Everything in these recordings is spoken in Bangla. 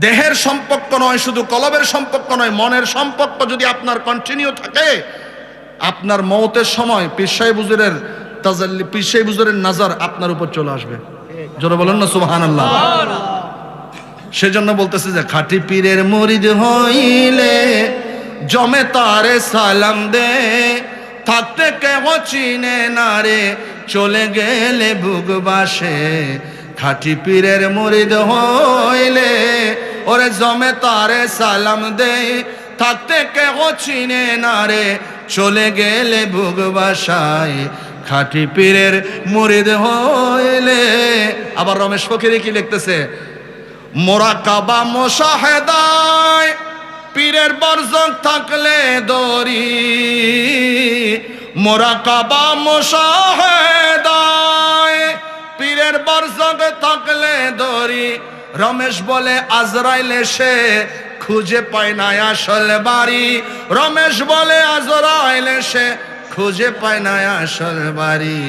দেহের সম্পর্ক নয়, শুধু কলবের সম্পর্ক নয়, মনের সম্পর্ক যদি আপনার কন্টিনিউ থাকে, আপনার মওতের সময় পীর সাহেব হুজুরের তাজাল্লি, পীর সাহেব হুজুরের নজর আপনার উপর চলে আসবে। জোরে বলেন না সুবহানাল্লাহ। সেজন্য বলতেছে যে খাঁটি পীরের মুরিদ হইলে জমে তারে সালাম দে, থাকতে কেহ চিনে না রে, চলে গেলে ভুগবাসে। খাঁটি পীরের মুরিদ হইলে ওরে জমে তারে সালাম দে, থাকতে কেহ চিনে না রে, চলে গেলে ভুগবাসায়। খাঁটি পীরের মুরিদ হইলে। আবার রমেশ ফকিরে কি লিখতেছে, মোরাকাবা মুশাহেদায় পীরের বরজক থাকলে দরি, মোরাকাবা মুশাহেদায় পীরের বরজক থাকলে দরি। রমেশ বলে আজরাইল এসে খুঁজে পায় না আসল বাড়ি, রমেশ বলে আজরাইল এসে খুঁজে পায় না আসল বাড়ি।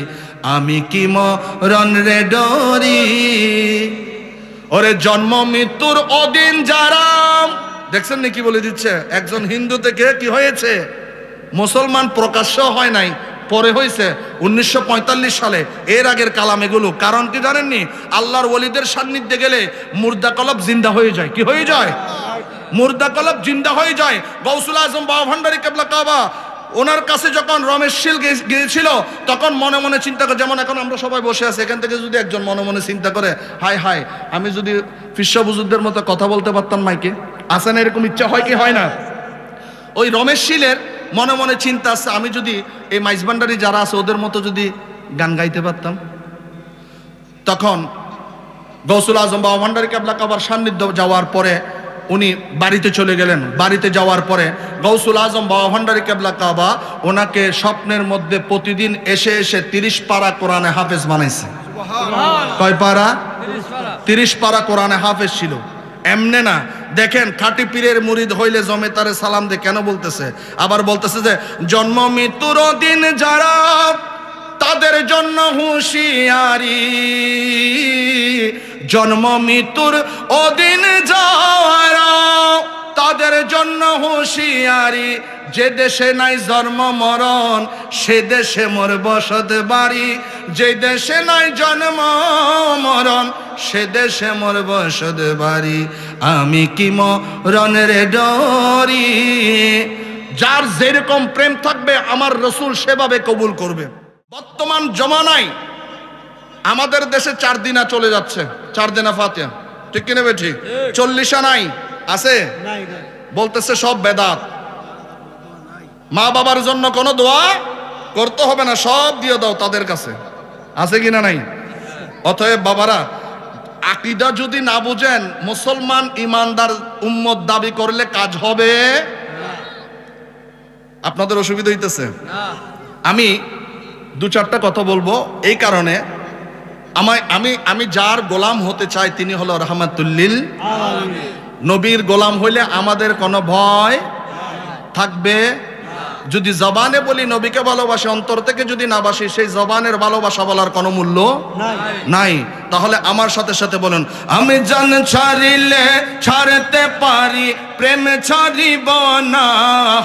আমি কি মরণ রে ডরি, ওরে জন্ম মৃত্যুর অদিন যারা। দেখছেন নি কি বলে দিচ্ছে, একজন হিন্দু থেকে কি হয়েছে মুসলমান প্রকাশ্য হয় নাই, পরে হয়েছে 1945 সালে। এর আগের কালাম এগুলো। কারণ কি জানেননি, আল্লাহর ওলিদের সান্নিধ্যে গেলে মুর্দা কলব জিন্দা হয়ে যায়। কি হয়ে যায়? মুর্দা কলব জিন্দা হয়ে যায়। গৌসুল আজম বাবা ভান্ডারী কেবলা কাবা ওনার কাছে যখন রমেশ শীল গিয়েছিল, তখন মনে মনে চিন্তা করে, যেমন এখন আমরা সবাই বসে আছি, এখান থেকে যদি একজন মনে মনে চিন্তা করে, হায় হায় আমি যদি ফিরসা বুজুরদের মতো কথা বলতে পারতাম মাইকে, আসে না এরকম ইচ্ছা হয় কি হয় না? ওই রমেশ শীলের মনে মনে চিন্তা আছে, আমি যদি এই মাইজবান্ডারি যারা আছে ওদের মতো যদি গান গাইতে পারতাম। তখন গৌসুল আজম বাবা ভান্ডারী কেবলা কাবার সান্নিধ্য যাওয়ার পরে উনি বাড়িতে চলে গেলেন। বাড়িতে যাওয়ার পরে গৌসুল আজম বাবা ভান্ডারী কেবলা কাবা ওনাকে স্বপ্নের মধ্যে প্রতিদিন এসে এসে 30 পারা কোরআনে হাফেজ বানাইছে। কয় পারা? 30 পারা কোরআনে হাফেজ ছিল। এমনে না, দেখেন খাঁটি পীরের মুরিদ হইলে জমে তারে সালাম দে কেন বলতেছে? আবার বলতেছে যে জন্ম মৃত্যুর দিন যারা, তাদের জন্য হুঁশিয়ারি, জন্ম মৃত্যুর অদিন যারা, তাদের জন্য হুঁশিয়ারি। যে দেশে নাই জন্ম মরণ সে দেশে মোর বসত বাড়ি, যে দেশে নাই জন্ম মরণ সে দেশে মোর বসত বাড়ি। আমি কি মরণের ডরি। যার যেরকম প্রেম থাকবে আমার রসুল সেভাবে কবুল করবে। বর্তমান জমানায় আমাদের দেশে 4 দিনা চলে যাচ্ছে, 4 দিনা ফাতিহা, ঠিক কিনা বেঠি? 40 নাই আছে, বলতেছে সব বেদাত। মা বাবার জন্য কোনো দোয়া করতে হবে না, সব দিয়ে দাও তাদের কাছে, আছে কিনা নাই? অতএব বাবারা, আকীদা যদি না বুঝেন, মুসলমান ইমানদার উম্মত দাবি করলে কাজ হবে। আপনাদের অসুবিধা হইতেছে? আমি 2-4টা কথা বলবো এই কারণে, আমি যার গোলাম হতে চাই তিনি হলো রাহমাতুল লিল আলামিন। নবীর গোলাম হইলে আমাদের কোনো ভয় থাকবে। যদি জবানে বলি নবীকে ভালোবাসি, অন্তর থেকে যদি না বাসি, সেই জবানের ভালোবাসা বলার কোনো মূল্য নাই। তাহলে আমার সাথে সাথে বলুন, আমি জান ছাড়িলে ছাড়তে পারি, প্রেম ছাড়িব না।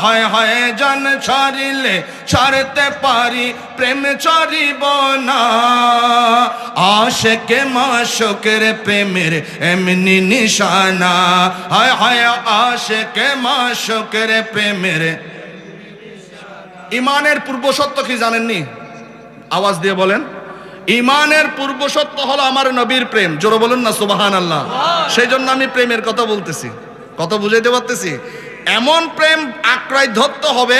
হায় হায় জান ছাড়িলে ছাড়তে পারি, প্রেম ছাড়িব না। আশিকে মাশুকের প্রেমের এমনি নিশানা, হায় হায় আশিকে মাশুকের প্রেমের। ইমানের পূর্বশর্ত কি জানেননি? আওয়াজ দিয়ে বলেন। ইমানের পূর্বশর্ত হলো আমার নবীর প্রেম। জোরে বলুন না সুবহানাল্লাহ। সেই জন্য আমি প্রেমের কথা বলতেছি, কথা বুঝাইতে পারতেছি। এমন প্রেম আঁকড়ায় ধরতে হবে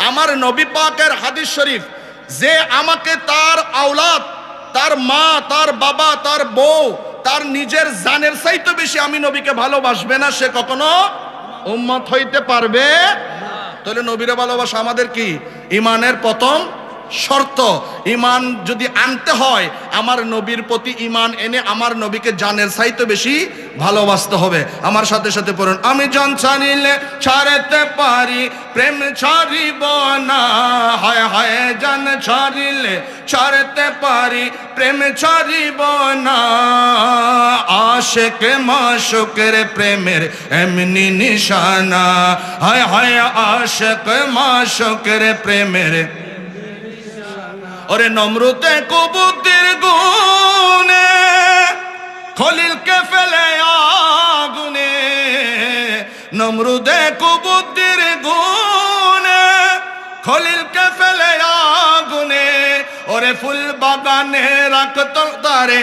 আমার নবী পাকের হাদিস শরীফ, যে আমাকে তার আওলাদ, তার মা, তার বাবা, তার বউ, তার নিজের জানের চাইতে বেশি আমি নবীকে ভালোবাসবে না, সে কখনো উম্মত হইতে পারবে। তাহলে নবীর ভালোবাসা আমাদের কি ইমানের প্রথম শর্ত। ঈমান যদি আনতে হয় আমার নবীর প্রতি ঈমান এনে আমার নবীকে জানের চাইতে বেশি ভালোবাসতে হবে। আমার সাথে সাথে পড়ুন, আমি জান ছাড়িলে ছাড়তে পারি প্রেম ছাড়িব না, হায় হায় জান ছাড়িলে ছাড়তে পারি প্রেম ছাড়িব না, আশিক মাশুকের প্রেমের এমনি নিশানা, হায় হায় আশিক মাশুকের প্রেমের। ওরে নমরুদে কুবুদ্দির গুনে খলিলকে ফেলে আগুনে, নমরুদে কুবুদ্দির গুনে খলিলকে ফেলে আগুনে, ওরে ফুল বাগানে রাখত তারে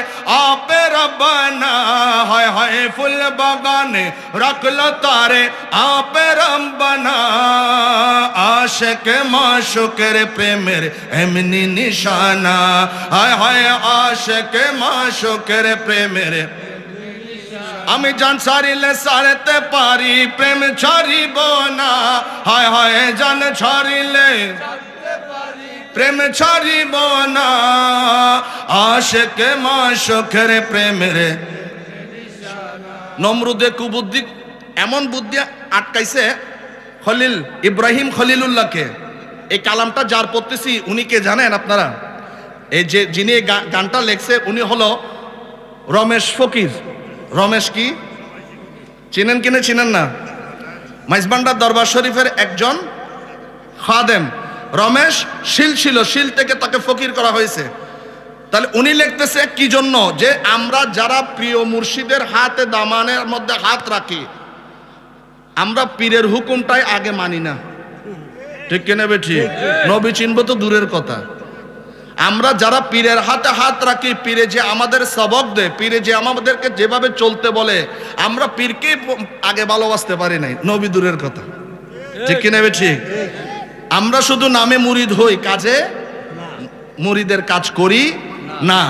আপে রব্বানা, হায় হায় ফুল বাগানে রাখল তারে আপে রব্বানা, আশিক মাশুকের প্রেমের এমনি নিশানা, হায় হায় আশিক মাশুকের প্রেমের। আমি জান ছাড়িলে ছাড়তে পারি প্রেম ছাড়িব না, হায় হায় জান ছাড়িলে প্রেম ছাড়িব না, আশিক মাশুকের প্রেমের। নমরুদে কুবুদ্দি এমন বুদ্ধি আটকাইছে খলিল ইব্রাহিম খলিলুল্লাহকে। এই কালামটা যার পড়তেছি উনি কে জানেন আপনারা? এই যে যিনি গানটা লেখছে উনি হলো রমেশ ফকির। রমেশ কি চিনেন কিনা চিনেন না? মাইজবান্ডার দরবার শরীফের একজন খাদেম। রমেশ শিল ছিল, শিল থেকে তাকে ফকির করা হয়েছে। তাহলে উনি লিখতেছে কি জন্য? যে আমরা যারা প্রিয় মুর্শিদের হাতে দামানের মধ্যে হাত রাখি আমরা পীরের হুকুমটাই আগে মানি না, ঠিক কিনা বেঠিক? নবী চিনব তো দূরের কথা। আমরা যারা পীরের হাতে হাত রাখি, পীরে যে আমাদের সবক দেয়, পীরে যে আমাদেরকে যেভাবে চলতে বলে, আমরা পীরকে আগে ভালোবাসতে পারি নাই, নবী দূরের কথা, ঠিক কিনা বেঠিক? আমরা শুধু নামে মুরিদ হই, কাজে মুরিদের কাজ করি না।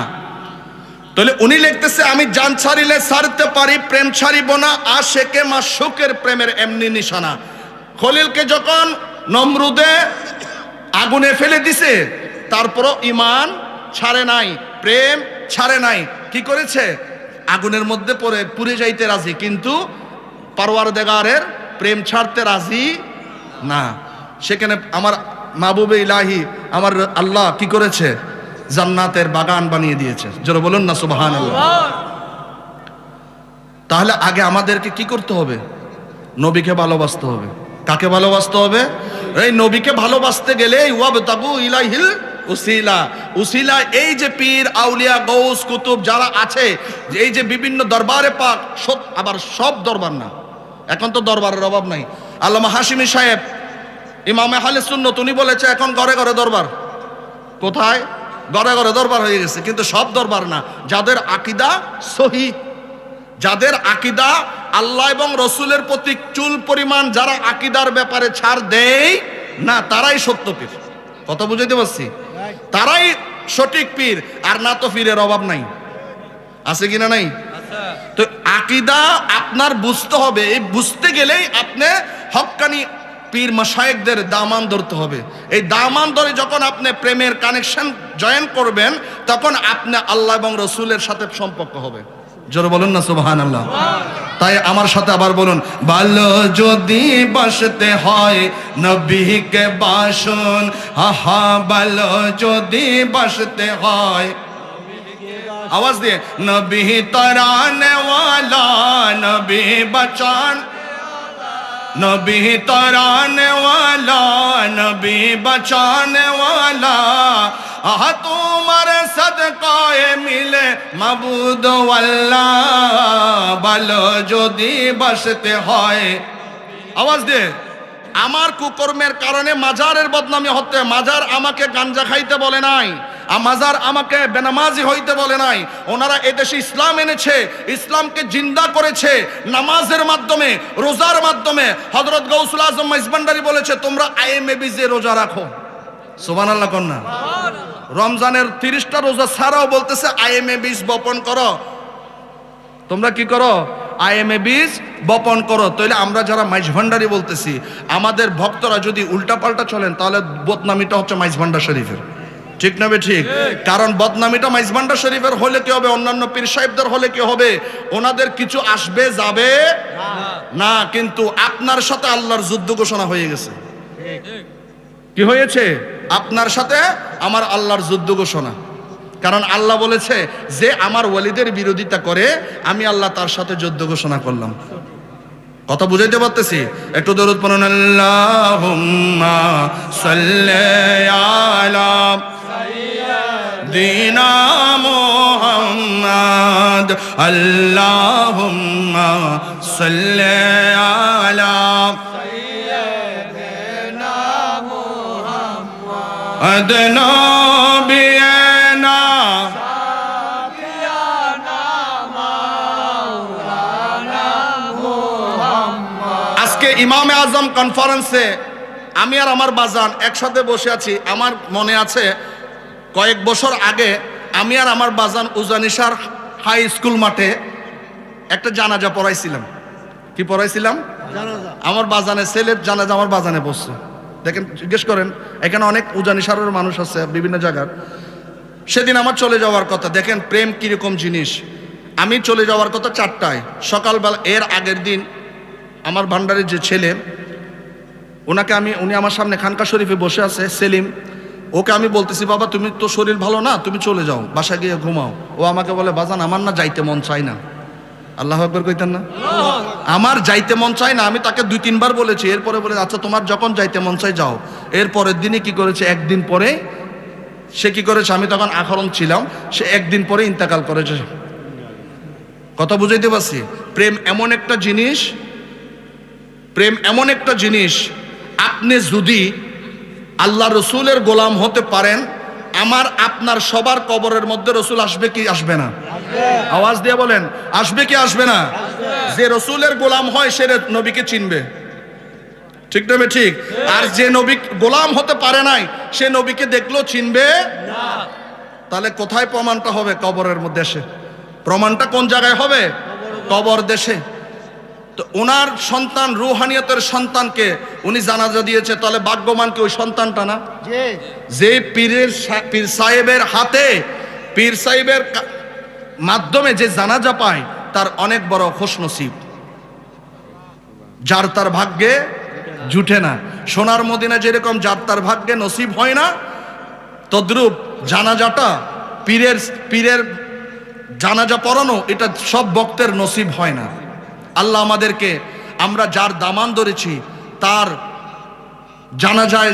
তাহলে উনি লিখতেছে আমি জান ছাড়িলে ছাড়তে পারি প্রেম ছাড়িব না, আশিকে মাশুকের প্রেমের এমনি নিশানা। খলিলকে যখন নমরুদে আগুনে ফেলে দিছে তারপরও ঈমান ছাড়ে নাই, প্রেম ছাড়ে নাই। কি করেছে? আগুনের মধ্যে পড়ে পুড়ে যাইতে রাজি, কিন্তু পরওয়ারদিগারের প্রেম ছাড়তে রাজি না। সেখানে আমার মাহবুবে ইলাহি আমার আল্লাহ কি করেছে? জান্নাতের বাগান বানিয়ে দিয়েছে। জোরে বলুন না সুবহানাল্লাহ। তাহলে আগে আমাদেরকে কি করতে হবে? নবীকে ভালোবাসতে হবে। কাকে ভালোবাসতে হবে? এই নবীকে ভালোবাসতে গেলে ওয়াবতাগু ইলাইহিল উসিলা। উসিলা এই যে পীর আউলিয়া গৌস কুতুব যারা আছে, এই যে বিভিন্ন দরবারে পাক, আবার সব দরবার না, এখন তো দরবারের অভাব নাই। আল্লামা হাশিমি সাহেব ইমামে আহলে সুন্নাত উনি বলেছে এখন ঘরে ঘরে দরবার। কোথায়? ঘরে ঘরে দরবার হয়ে গেছে, কিন্তু সব দরবার না। যাদের আকীদা সহিহ, যাদের আকীদা আল্লাহ এবং রসুলের প্রতি চুল পরিমাণ যারা আকীদার ব্যাপারে ছাড় দেয় না, তারাই সত্য পীর। কথা বুঝাইতে পারছি? তারাই সঠিক পীর, আর না তো পীরের অভাব নাই। আছে কিনা নাই? তো আকীদা আপনার বুঝতে হবে। এই বুঝতে গেলেই আপনি হক্কানি পীর মাশায়েখদের দামান ধরতে হবে। এই দামান ধরে যখন আপনি প্রেমের কানেকশন জয়েন করবেন তখন আপনি আল্লাহ এবং রসুলের সাথে সম্পর্ক হবে। জোরে বলুন না সুবহানাল্লাহ। তাই আমার সাথে আবার বলুন, ভালো যদি বাসতে হয় নবীকে বাসুন, আহা ভালো যদি বাসতে হয়, আওয়াজ দিয়ে, নবী তরানে ওয়ালা, নবী বাঁচান, নবী তরানে ওয়ালা, নবী বাঁচানে ওয়ালা, আহা তোমার সদকায়ে মিলে মাবুদ আল্লাহ, ভালো যদি বাসতে হয়। আওয়াজ দে। আমার কুকর্মের কারণে মাজারের বদনামি হতে, মাজার আমাকে গাঞ্জা খাইতে বলে নাই, মাজার আমাকে বেনামাজি হইতে বলে নাই। ওনারা এদেশে ইসলাম এনেছে, ইসলামকে জিন্দা করেছে নামাজের মাধ্যমে, রোজার মাধ্যমে। হযরত গাউসুল আজম মাইজভান্ডারী বলেছে তোমরা আইএমএবি যে রোজা রাখো, সুবহানাল্লাহ কন্যা। রমজানের 30টা রোজা ছাড়াও বলতেছে আইএমএ বীজ বপন করো। তোমরা কি করো? আইএমএ বীজ বপন করো। তাহলে আমরা যারা মাইজভান্ডারী বলতেছি, আমাদের ভক্তরা যদি উল্টাপাল্টা চলেন তাহলে বদনামিটা হচ্ছে মাইজভান্ডার শরীফের। ঠিক না বে ঠিক? কারণ বদনামিটা মাইজবান্ডার শরীফের হলে কি হবে, অন্যান্য পীর সাহেবদের হলে কি হবে, ওনাদের কিছু আসবে যাবে না, কিন্তু আপনার সাথে আল্লাহর যুদ্ধ ঘোষণা হয়ে গেছে। কি হয়েছে? আপনার সাথে আমার আল্লাহর যুদ্ধ ঘোষণা। কারণ আল্লাহ বলেছে যে আমার ওয়ালিদের বিরোধিতা করে আমি আল্লাহ তার সাথে যুদ্ধ ঘোষণা করলাম। কথা বুঝাইতে পারতেছি? একটু দরুদ পড়ুন, আল্লাহুম্মা সাল্লি আলা সাইয়্যিদিনা মুহাম্মাদ, আল্লাহুম্মা সাল্লি আলা সাইয়্যিদিনা মুহাম্মাদ নবিয়ানা সাফিয়ানা মাওলানা মুহাম্মদ। আজকে ইমামে আজম কনফারেন্সে আমি আর আমার বাজান একসাথে বসে আছি। আমার মনে আছে কয়েক বছর আগে আমি আর আমার বাজান উজানিসার হাই স্কুল মাঠে একটা জানাজা পড়াইছিলাম। কি পড়াইছিলাম? জানাজা। আমার বাজানের ছেলের জানাজা আমার বাজানে বসছে। দেখেন, জিজ্ঞেস করেন, এখানে অনেক উজানিসারের মানুষ আছে বিভিন্ন জায়গার। সেদিন আমার চলে যাওয়ার কথা। দেখেন প্রেম কিরকম জিনিস। আমি চলে যাওয়ার কথা 4টায় সকালবেলা। এর আগের দিন আমার ভান্ডারের যে ছেলে, উনি আমার সামনে খানকা শরীফে বসে আছে, সেলিম। ওকে আমি বলতেছি, বাবা তুমি তো শরীর ভালো না, তুমি চলে যাও, বাসায় গিয়ে ঘুমাও। ও আমাকে বলে, বাজান আমার না যাইতে মন চায় না। আল্লাহু আকবার কইতেন না? আমার যাইতে মন চায় না। আমি তাকে 2-3 বার বলেছি। এরপরে বলে, আচ্ছা তোমার যখন যাইতে মন চায় যাও। এরপরের দিনই কি করেছে, একদিন পরে সে কি করেছে, আমি তখন আখরণ ছিলাম, সে একদিন পরে ইন্তেকাল করেছে। কথা বুঝাইতে পারছি? প্রেম এমন একটা জিনিস, প্রেম এমন একটা জিনিস, আপনি যদি আল্লাহ রসুলের গোলাম হতে পারেন, আমার আপনার সবার কবরের মধ্যে রসুল আসবে কি আসবে না? আওয়াজ দিয়ে বলেন, আসবে কি আসবে না? যে রসুলের গোলাম হয় সে নবীকে চিনবে। ঠিক না ঠিক? আর যে নবী গোলাম হতে পারে নাই সে নবীকে দেখলেও চিনবে না। তাহলে কোথায় প্রমাণটা হবে? কবরের মধ্যে এসে। প্রমাণটা কোন জায়গায় হবে? কবর দেশে। তো ওনার সন্তান, রুহানিয়তের সন্তানকে উনি জানাজা দিয়েছে, তাহলে ভাগ্যবান কি ওই সন্তানটা না? যে পীর সাহেবের হাতে, পীর সাহেবের মাধ্যমে যে জানাজা পায় তার অনেক বড় খুশনসিব। যার তার ভাগ্যে জুটে না। সোনার মদিনা যেরকম যার তার ভাগ্যে নসিব হয় না, তদ্রূপ জানাজাটা পীরের জানাজা পড়ানো এটা সব ভক্তের নসিব হয় না। আল্লাহ আমাদেরকে, আমরা যার দামান ধরেছি তার জানাজায়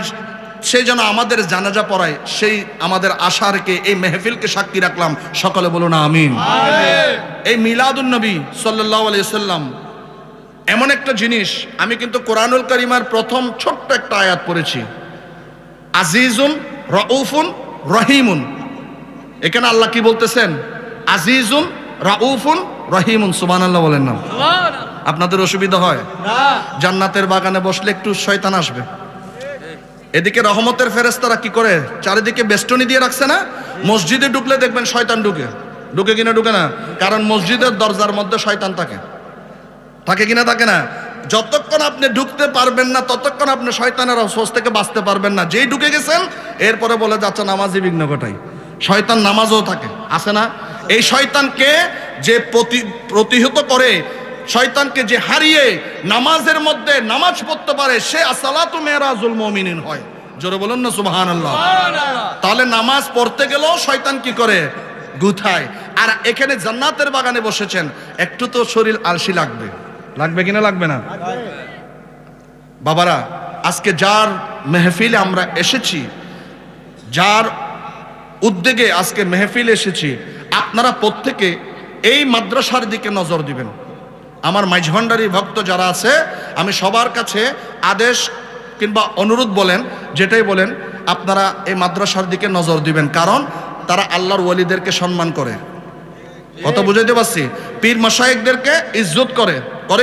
সে যেন আমাদের জানাজা পড়ায়, সেই আমাদের আশারকে, এই মেহফিলকে সাক্ষী রাখলাম। সকলে বলুন আমিন। এই মিলাদুন নবী সাল্লাল্লাহু আলাইহি সাল্লাম এমন একটা জিনিস। আমি কিন্তু কোরআনুল কারীমের প্রথম ছোট্ট একটা আয়াত পড়েছি, আজিজুন রাউফুন রহিমুন। এখানে আল্লাহ কি বলতেছেন? আজিজুন রাউফুন রহিমুন। সুবহানাল্লাহ বলেন না? আপনাদের অসুবিধা হয় না? জান্নাতের বাগানে বসলে একটু শয়তান আসবে। এদিকে রহমতের ফেরেশতারা কি করে, চারিদিকে বেষ্টনী দিয়ে রাখছে না? মসজিদে ঢুকলে দেখবেন শয়তান ঢুকে কিনা ঢুকে না? কারণ মসজিদের দরজার মধ্যে শয়তান থাকে কিনা থাকে না? যতক্ষণ আপনি ঢুকতে পারবেন না ততক্ষণ আপনি শয়তানের অসুস্থ থেকে বাঁচতে পারবেন না। যেই ঢুকে গেছেন এরপরে বলে যাচ্ছে নামাজই বিঘ্ন ঘটাই। শয়তান নামাজও থাকে, আছে না? এই শয়তানকে যে প্রতিহত করে, শয়তানকে যে হারিয়ে নামাজের মধ্যে নামাজ পড়তে পারে, সে আসসালাতু মেরাজুল মুমিনিন হয়। জোরে বলুন না সুবহানাল্লাহ। তাহলে নামাজ পড়তে গেলেও শয়তান কি করে? গুথায়। আর এখানে জান্নাতের বাগানে বসেছেন, একটু তো শরীর আলসি লাগবে কিনা লাগবে না? বাবারা, আজকে যার মেহফিলে আমরা এসেছি, যার উদ্যোগে আজকে মেহফিল এসেছি, আপনারা প্রত্যেকে এই মাদ্রাসার দিকে নজর দিবেন। আমার মাইজভান্ডারি ভক্ত যারা আছে, আমি সবার কাছে আদেশ কিংবা অনুরোধ বলেন, যেটাই বলেন, আপনারা এই মাদ্রাসার দিকে নজর দিবেন। কারণ তারা আল্লাহর ওয়ালিদেরকে সম্মান করে। কত বুঝাইতে পারছি? পীর মাশায়েখদেরকে ইজ্জত করে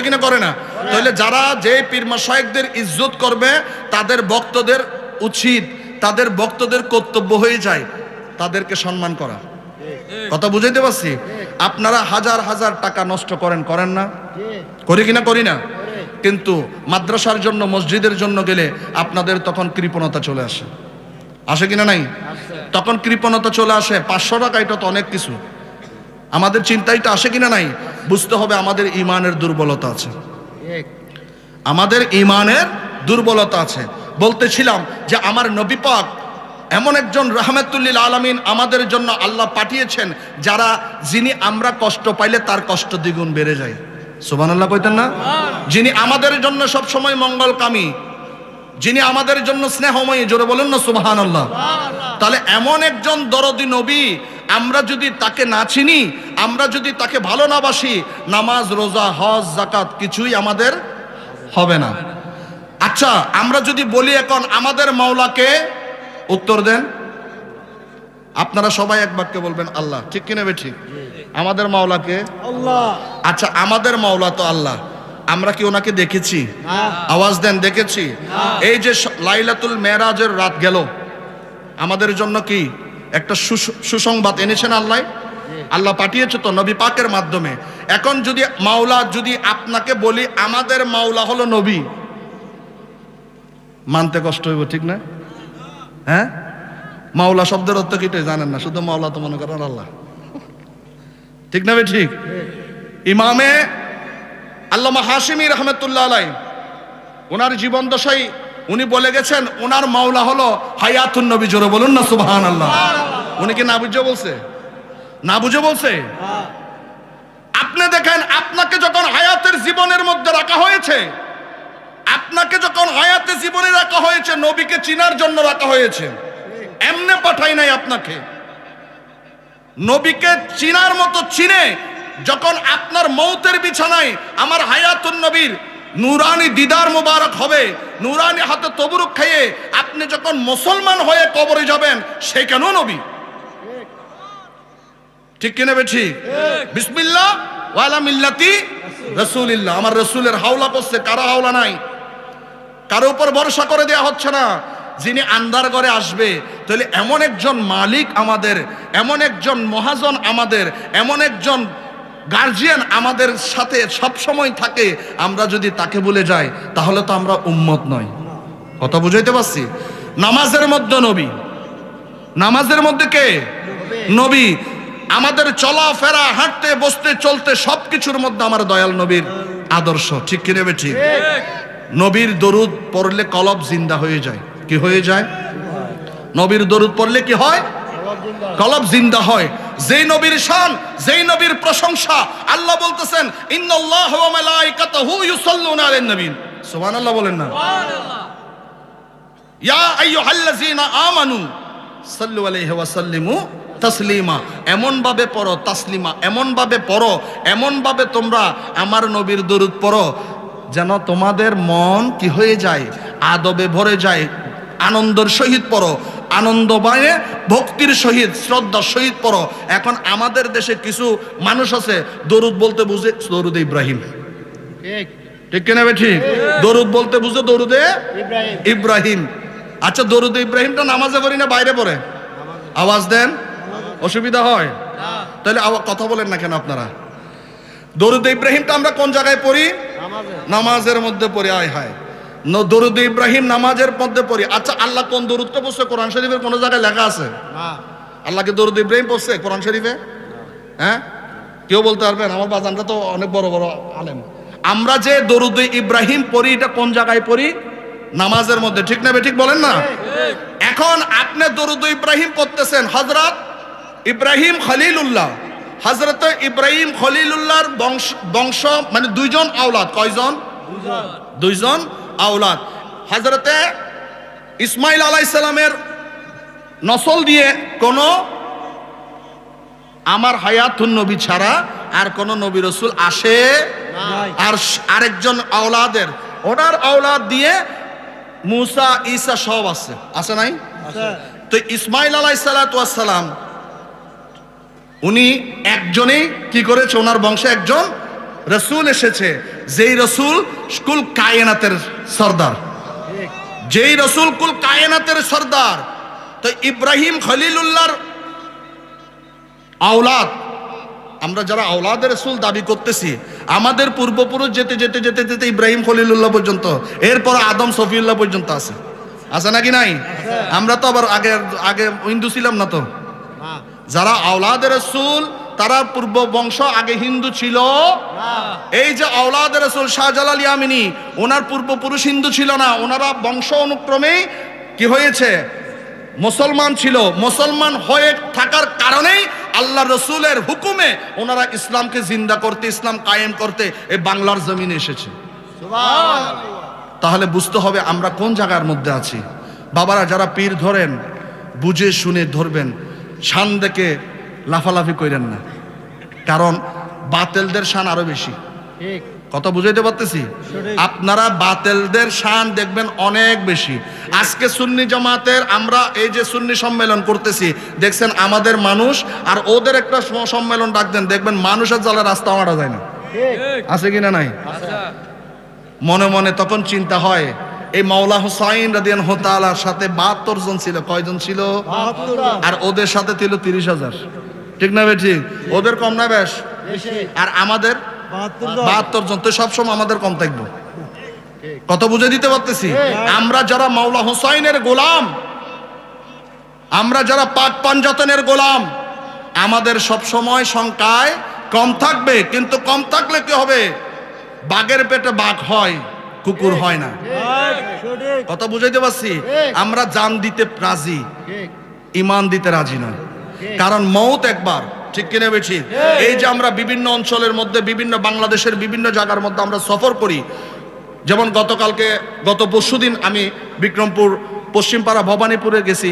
কিনা করে না? তাহলে যারা যে পীর মাশায়েখদের ইজ্জত করবে, তাদের ভক্তদের উচিত, তাদের ভক্তদের কর্তব্য হয়ে যায় তাদেরকে সম্মান করা। কথা বুঝাইতে পারছি? আপনারা হাজার হাজার টাকা নষ্ট করেন না? করি কিনা করি না? কিন্তু মাদ্রাসার জন্য, মসজিদের জন্য গেলে আপনাদের তখন কৃপণতা চলে আসে কিনা নাই? তখন কৃপণতা চলে আসে। 500 টাকা এটা তো অনেক কিছু। আমাদের চিন্তাইটা আসে কিনা নাই? বুঝতে হবে আমাদের ইমানের দুর্বলতা আছে, আমাদের ইমানের দুর্বলতা আছে। বলতেছিলাম যে আমার নবী পাক এমন একজন রাহমাতুল্লিল আলামিন আমাদের জন্য আল্লাহ পাঠিয়েছেন, যিনি আমরা কষ্ট পাইলে তার কষ্ট দ্বিগুণ বেড়ে যায়। সুবহানাল্লাহ কইতেন না? যিনি আমাদের জন্য সব সময় মঙ্গলকামী, যিনি আমাদের জন্য স্নেহময়ী, জোরে বলেন না সুবহানাল্লাহ। তাহলে এমন একজন দরদি নবী, আমরা যদি তাকে না চিনি, আমরা যদি তাকে ভালো না বাসি, নামাজ, রোজা, হজ, যাকাত কিছুই আমাদের হবে না। আচ্ছা, আমরা যদি বলি এখন আমাদের মাওলাকে, উত্তর দেন। আপনারা সবাই এক বাক্যে বলবেন আল্লাহ, ঠিক কিনা বে ঠিক? আমাদের মাওলাকে আল্লাহ। আচ্ছা, আমাদের মাওলা তো আল্লাহ, আমরা কি ওনাকে দেখেছি? আওয়াজ দেন, দেখেছি? এই যে লাইলাতুল মেরাজের রাত গেল, আমাদের জন্য কি একটা সুসংবাদ এনেছেন আল্লাহ? আল্লাহ পাঠিয়েছে তো নবী পাকের মাধ্যমে। এখন যদি মাওলা, যদি আপনাকে বলি আমাদের মাওলা হলো নবী, মানতে কষ্ট হইব, ঠিক না? হ্যাঁ, মাওলা শব্দের অর্থ কি জানেন না, শুধু মাওলা তো মনে করেন আল্লাহ, ঠিক না? ঠিক। ইমামে আল্লামা হাশিমি রহমতুল্লাহ আলাই ওনার জীবন দশায় উনি বলে গেছেন ওনার মাওলা হলো হায়াতুন নবী। জোরে বলুন না সুবহানাল্লাহ। উনি কি না বুঝে বলছে? না বুঝে বলছে? আপনি দেখেন, আপনাকে যখন হায়াতের জীবনের মধ্যে রাখা হয়েছে, আপনাকে যখন হায়াতে জীবনে রাখা হয়েছে, নবীকে চিনার জন্য রাখা হয়েছে, এমনে পাঠাই নাই আপনাকে। নবীকে চিনার মতো চিনে যখন আপনার মৌতের বিছানায় আমার হায়াতুন নবীর নুরানি দিদার মুবারক হবে, নুরানি হাতে তবরুক খেয়ে আপনি যখন মুসলমান হয়ে কবরে যাবেন, সেখানেও নবী, ঠিক কিনা বে ঠিক? বিসমিল্লাহ ওয়ালা মিল্লাতি রাসূলিল্লাহ। আমার রাসূলের হাওলা করছে, কারো হাওলা নাই, কারো উপর ভরসা করে দেয়া হচ্ছে না। যিনি আন্দার ঘরে আসবে, তাহলে এমন একজন মালিক আমাদের, এমন একজন মহাজন আমাদের, এমন একজন গার্জিয়ান আমাদের সাথে সব সময় থাকে, আমরা যদি তাকে ভুলে যাই তাহলে তো আমরা উম্মত নয়। কথা বুঝাইতে পারছি? নামাজের মধ্যে নবী, নামাজের মধ্যে কে? নবী। আমাদের চলাফেরা, হাঁটতে, বসতে, চলতে সবকিছুর মধ্যে আমার দয়াল নবীর আদর্শ, ঠিক কিনা বে ঠিক? নবীর দরুদ পড়লে কলব জিন্দা হয়ে যায়। কি হয়ে যায়? নবীর দরুদ পড়লে কি হয়? কলব জিন্দা হয়। যেই নবীর শান, যেই নবীর প্রশংসা, আল্লাহ বলতেছেন ইন্নাল্লাহা ওয়া মালাইকাতাহু ইউসাল্লুনা আলান নবী। সুবহানাল্লাহ বলেন না? সুবহানাল্লাহ। ইয়া আইয়ুহাল্লাযীনা আমানু সাল্লু আলাইহি ওয়া সাল্লিমু তাসলিমা। এমন ভাবে পড়ো, তাসলিমা এমন ভাবে পড়ো, এমন ভাবে তোমরা আমার নবীর দরুদ পড়ো যেন তোমাদের মন কি হয়ে যায়? আদবে ভরে যায়। আনন্দের সহিত পড়ো, আনন্দময়ে ভক্তির সহিত, শ্রদ্ধার সহিত পড়ো। এখন আমাদের দেশে কিছু মানুষ আছে দরুদ বলতে বুঝে দরুদে ইব্রাহিম, ঠিক কিনা বে ঠিক? দরুদ বলতে বুঝে দরুদে ইব্রাহিম। আচ্ছা, দরুদে ইব্রাহিমটা নামাজে পড়ি না বাইরে পড়ে? আওয়াজ দেন, অসুবিধা হয়? তাহলে কথা বলেন না কেন আপনারা? দরুদে ইব্রাহিমটা আমরা কোন জায়গায় পড়ি? নামাজের মধ্যে পড়ি। আয় হায়, দরুদে ইব্রাহিম নামাজের মধ্যে পড়ি। আচ্ছা, আল্লাহ কোন দরুদটা পড়ছে কোরআন শরীফের কোন জায়গায় লেখা আছে? আল্লাহকে দরুদ ইব্রাহিম পড়ছে কোরআন শরীফে? হ্যাঁ, কেউ বলতে পারবেন? আমার বাজানটা তো অনেক বড় বড় আলেম। আমরা যে দরুদে ইব্রাহিম পড়ি, এটা কোন জায়গায় পড়ি? নামাজের মধ্যে, ঠিক না বে ঠিক? বলেন না? এখন আপনি দরুদ ইব্রাহিম পড়তেছেন, হযরত ইব্রাহিম খলিলুল্লাহ, হযরত ইব্রাহিম খলিলুল্লাহর বংশ মানে দুইজন আওলাদ। কয়জন? দুইজন আওলাদ। হযরতে ইসমাইল আলাইহিস সালামের নসল দিয়ে কোন আমার হায়াতুন নবী ছাড়া আর কোন নবী রাসূল আসে নাই। আর আরেকজন আওলাদের, ওনার আওলাদ দিয়ে মুসা, ঈসা সব আছে, আছে নাই? তো ইসমাইল আলাইহিস সালাতু ওয়াস সালাম উনি একজনেই কি করেছে, ওনার বংশে একজন রসুল এসেছে, যেই রসুল কুল কায়নাতের সর্দার, যেই রসুল কুল কায়নাতের সর্দার। তো ইব্রাহিম খলিলুল্লাহর আওলাদ, আমরা যারা আওলাদের রসুল দাবি করতেছি, আমাদের পূর্বপুরুষ যেতে যেতে যেতে যেতে ইব্রাহিম খলিলুল্লাহ পর্যন্ত, এরপর আদম সফিউল্লাহ পর্যন্ত আছে। আছে নাকি নাই? আমরা তো আবার আগে আগে হিন্দু ছিলাম না তো। যারা আওলাদে রাসূল তারা পূর্ব বংশ আগে হিন্দু ছিল। এই যে আওলাদে রাসূল শাহজালাল ইয়ামিনী, ওনার পূর্বপুরুষ হিন্দু ছিল না, ওনারা বংশ অনুক্রমেই কি হয়েছে? মুসলমান ছিল। মুসলমান হয়ে থাকার কারণেই আল্লাহ রসুলের হুকুমে ওনারা ইসলামকে জিন্দা করতে, ইসলাম কায়েম করতে এই বাংলার জমিনে এসেছে। তাহলে বুঝতে হবে আমরা কোন জায়গার মধ্যে আছি। বাবারা, যারা পীর ধরেন বুঝে শুনে ধরবেন, শান দেখে লাফালাফি করেন না, কারণ বাতেলদের শান আরো বেশি। কথা বুঝাইতে পারতেছি? আপনারা বাতেলদের শান দেখবেন অনেক বেশি। আজকে সুন্নি জামাতের আমরা এই যে সুন্নি সম্মেলন করতেছি, দেখছেন আমাদের মানুষ আর ওদের একটা সম্মেলন ডাক দেন, দেখবেন মানুষের জালে রাস্তা মারা যায় না। আছে কিনা নাই? মনে মনে তখন চিন্তা হয়, এই মাওলা হুসাইন রাদিয়াল্লাহু তাআলার সাথে 72 জন ছিল। কয়জন ছিল? 72। আর ওদের সাথে ছিল 30,000। ঠিক না বেঠিক? ওদের কম না বেশ? আর আমাদের 72 জন। তো সবসময় আমাদের কম থাকবো। কত বুঝে দিতে পারতেছি? আমরা যারা মাওলা হুসাইনের গোলাম, আমরা যারা পাক পাঞ্জাতনের গোলাম, আমাদের সবসময় সংখ্যায় কম থাকবে। কিন্তু কম থাকলে কি হবে? বাঘের পেটে বাঘ হয়, কুকুর হয় না। কথা বুঝাইতে পারছি? আমরা জান দিতে রাজি, ইমান দিতে রাজি নয়। কারণ মৌত একবার। ঠিক কিনা বেশি? এই যে আমরা বিভিন্ন অঞ্চলের মধ্যে, বিভিন্ন বাংলাদেশের বিভিন্ন জায়গার মধ্যে আমরা সফর করি, যেমন গত পরশুদিন আমি বিক্রমপুর পশ্চিমপাড়া ভবানীপুরে গেছি।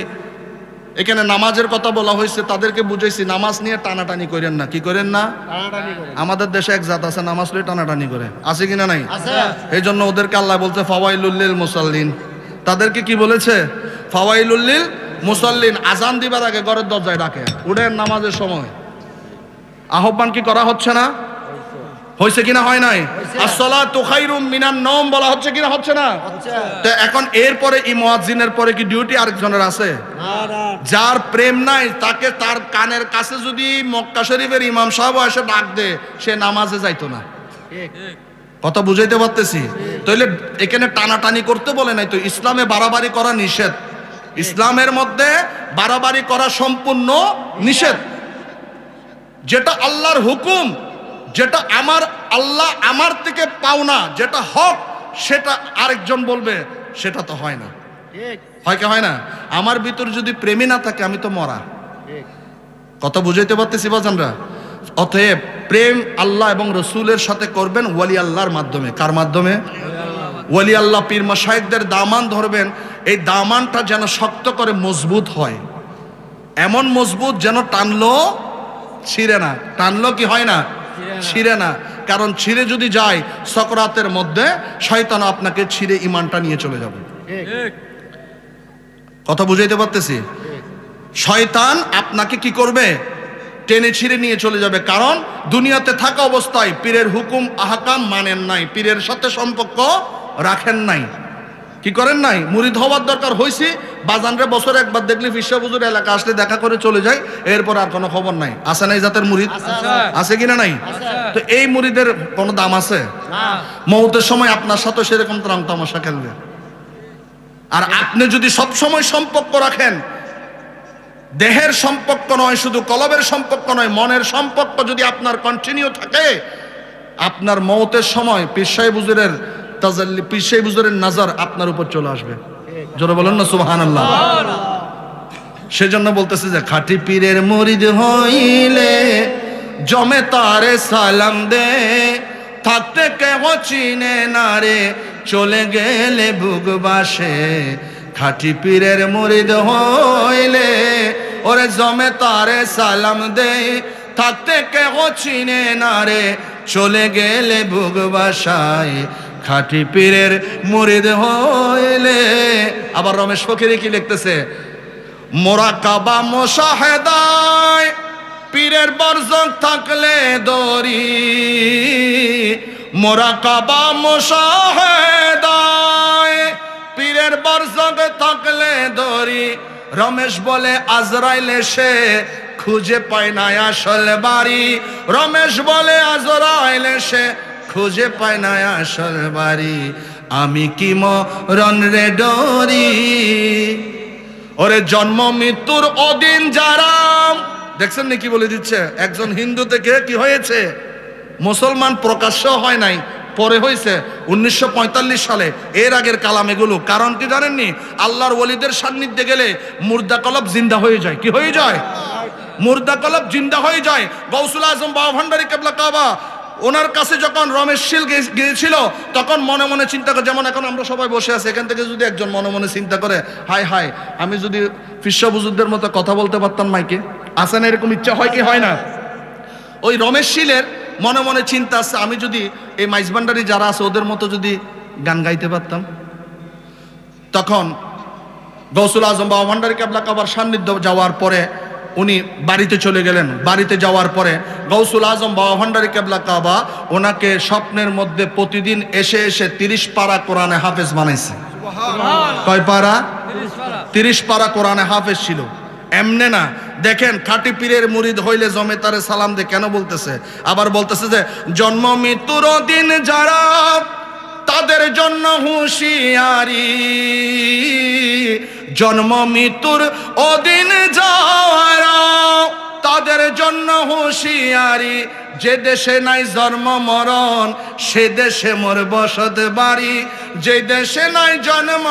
এখানে নামাজের কথা বলা হয়েছে, তাদেরকে বুঝাইছি নামাজ নিয়ে টানাটানি করেন না। কি করেন না? আমাদের দেশে এক জাত আছে নামাজ নিয়ে টানাটানি করে, আছে কিনা নাই? এই জন্য ওদেরকে আল্লাহ বলছে ফাওয়াইলুল লিল মুসাল্লিন। তাদেরকে কি বলেছে? ফাওয়াইলুল লিল মুসাল্লিন। আজান দিবার আগে ঘরের দরজায় ডাকে, উঠেন নামাজের সময়। আহ্বান কি করা হচ্ছে না? হয়েছে কিনা? হয় নাই? আসসালাতু খায়রুম মিনান নওম বলা হচ্ছে কিনা? হচ্ছে না? তো এখন এরপরে এই মুয়াজ্জিনের পরে কি ডিউটি আরেকজনের আছে? যার প্রেম নাই তাকে তার কানের কাছে যদি মক্কা শরীফের ইমাম সাহেব এসে ডাক দে, সে নামাজে যাইতো না। কথা বুঝাইতে পারতেছি? তাইলে এখানে টানাটানি করতে বলে নাই তো। ইসলামে বাড়াবাড়ি করা নিষেধ। ইসলামের মধ্যে বাড়াবাড়ি করা সম্পূর্ণ নিষেধ। যেটা আল্লাহর হুকুম, যেটা আমার আল্লাহ আমার থেকে পাওনা, যেটা হক, সেটা আরেকজন বলবে, সেটা তো হয় না। হয় কি হয় না? আমার ভিতর যদি প্রেমী না থাকে আমি তো মরা। কথা বুঝাইতে পারতেছি বাজানরা? অতএব প্রেম আল্লাহ এবং রসুলের সাথে করবেন ওয়ালি আল্লাহর মাধ্যমে। কার মাধ্যমে? ওয়ালি আল্লাহ পীর মাশায়েখদের দামান ধরবেন। এই দামানটা যেন শক্ত করে মজবুত হয়, এমন মজবুত যেন টানলো ছিঁড়ে না। টানলো কি হয় না? ছিঁড়ে না। কারণ ছিঁড়ে যদি যায় সকরাতের মধ্যে শয়তান আপনাকে ছিঁড়ে ইমানটা নিয়ে চলে যাবে। কথা বুঝাইতে পারতেছি? শয়তান আপনাকে কি করবে? টেনে ছিঁড়ে নিয়ে চলে যাবে। কারণ দুনিয়াতে থাকা অবস্থায় পীরের হুকুম আহকাম মানেন নাই, পীরের সাথে সম্পর্ক রাখেন নাই। কি করেন নাই? মুরিদ হওয়ার দরকার হয়েছে, বাজানরে বছরে একবার দেখলে ফিরসা হুজুর এলাকা আসলে দেখা করে চলে যায়, এরপর আর কোনো খবর নাই। আছে নাই জাতের মুরিদ? আছে কিনা নাই? তো এই মুরিদের কোনো দাম আছে? মৌতের সময় আপনার সাথে সেরকম রং তামাশা খেলবে। আর আপনি যদি সব সময় সম্পর্ক রাখেন, দেহের সম্পর্ক নয়, শুধু কলবের সম্পর্ক নয়, মনের সম্পর্ক যদি আপনার কন্টিনিউ থাকে, আপনার মৌতের সময় পীর সাহেব হুজুরের তাজাল্লি, পীর সাহেব হুজুরের নজর আপনার উপর চলে আসবে। জোরে বলেন না সুবহানাল্লাহ। সেজন্য বলতেছে যে খাঁটি পীরের মুরিদ হইলে জমে তারে সালাম দে, থাকতে কেহ চিনে না রে, চলে গেলে বুকবাসে। খাঁটি পীরের মুরিদ হইলে ওরে জমে তারে সালাম দে, থাকতে কেহ চিনে না রে, চলে গেলে বুকবাসায়। খাঁটি পীরের মুরিদ হইলে। আবার রমেশ ফকির কি লিখতেছে? মোরাকাবা মুশাহেদায় পীরের বরজক থাকলে দরি, মোরাকাবা মুশাহেদায় পীরের বরজক থাকলে দরি। রমেশ বলে আজরাইল এসে খুঁজে পায় না আসল বাড়ি, রমেশ বলে আজরাইল এসে খুঁজে পায় না আসল বাড়ি, আমি কি মরণ রে ডরি। ওরে জন্ম মৃত্যুর অদিন যারা, দেখছেন নাকি বলে দিচ্ছে, একজন হিন্দু থেকে কি হয়েছে মুসলমান প্রকাশ্য হয় নাই, পরে হয়েছে 1945 সালে। এর আগের কালাম এগুলো। কারণ কি জানেননি? আল্লাহর ওলিদের সান্নিধ্যে গেলে মুর্দা কলব জিন্দা হয়ে যায়। কি হয়ে যায়? মুর্দা কলব জিন্দা হয়ে যায়। গৌসুল আজম বাবা ভান্ডারী কেবলা কাবা, ওনার কাছে যখন রমেশ শীল গিয়েছিল তখন মনে মনে চিন্তা করে, যেমন এখন আমরা সবাই বসে আছি, এখান থেকে যদি একজন মনে মনে চিন্তা করে, হায় হায় আমি যদি ফিরসা বুজুরদের মতো কথা বলতে পারতাম মাইকে, আসে না? এরকম ইচ্ছা হয় কি হয় না? ওই রমেশ শীলের মনে মনে চিন্তা আছে, আমি যদি এই মাইজবান্ডারি যারা আছে ওদের মতো যদি গান গাইতে পারতাম। তখন গৌসুল আজম বাবা ভান্ডারী কেবলা কাবার সান্নিধ্য যাওয়ার পরে উনি বাড়িতে চলে গেলেন। বাড়িতে যাওয়ার পরে গৌসুল আজম বাবা ভান্ডারী কেবলা কাবা ওনাকে স্বপ্নের মধ্যে প্রতিদিন এসে এসে 30 পারা কোরআনে হাফেজ বানাইছে। কয় পারা? 30 পারা কোরআনে হাফেজ ছিল। এমনে না, দেখেন খাঁটি পীরের মুরিদ হইলে জমে তারে সালাম দে, কেন বলতেছে? আবার বলতেছে যে জন্ম মৃত্যুর দিন যারা, তাদের জন্য হুঁশিয়ারি, জন্ম মৃত্যুর অদিন যারা, তাদের জন্য হুঁশিয়ারি, যে দেশে নাই জন্ম মরণ সে দেশে মোর বসত বাড়ি, যে দেশে নাই জন্ম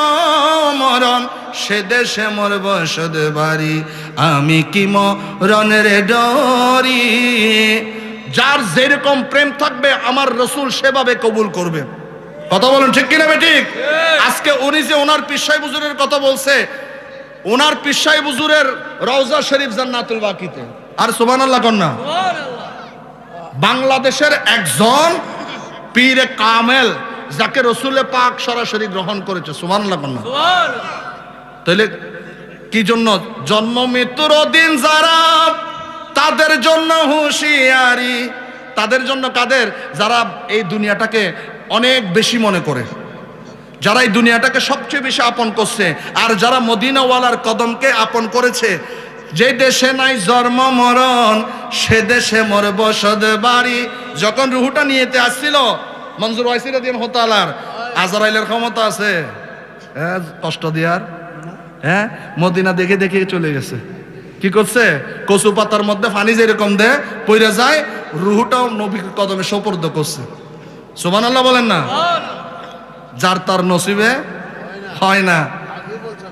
মরণ সে দেশে মোর বসত বাড়ি, আমি কি মরণ রে ডরি। যার যেরকম প্রেম থাকবে আমার রসুল সেভাবে কবুল করবে। কথা বলেন ঠিক কিনা বেঠিক? আজকে উনি যে ওনার পিসাই হুজুরের কথা বলছে, ওনার পিসাই হুজুরের রওজা শরীফ জান্নাতুল বাকিতে, আর সুবহানাল্লাহ কন্যা, বাংলাদেশের একজন পীরে কামেল যাকে রসুলে পাক সরাসরি গ্রহণ করেছে। সুবহানাল্লাহ কন্যা। তাহলে কি জন্য? জন্ম মৃত্যুর দিন যারা, তাদের জন্য হুঁশিয়ারি। তাদের জন্য কাদের? যারা এই দুনিয়াটাকে অনেক বেশি মনে করে, যারা এই দুনিয়াটাকে সবচেয়ে বেশি আপন করছে, আর যারা মদিনাওয়ালার কদমকে আপন করেছে। যে দেশে নাই জন্ম মরণ সে দেশে মোর বসত বাড়ি। যখন রুহুটা নিয়েতে আসছিল মনজুর ওয়াইসি রাদিয়াল্লাহু তাআলার, আজরাইলের ক্ষমতা আছে কষ্ট দেওয়ার? হ্যাঁ, মদিনা দেখে দেখে চলে গেছে। কি করছে? কচু পাতার মধ্যে পানি যেরকম দে পইরা যায়, রুহুটাও নবীর কদমে সোপর্দ করছে। সুবহানাল্লাহ বলেন না? যার তার নসিবে হয় না,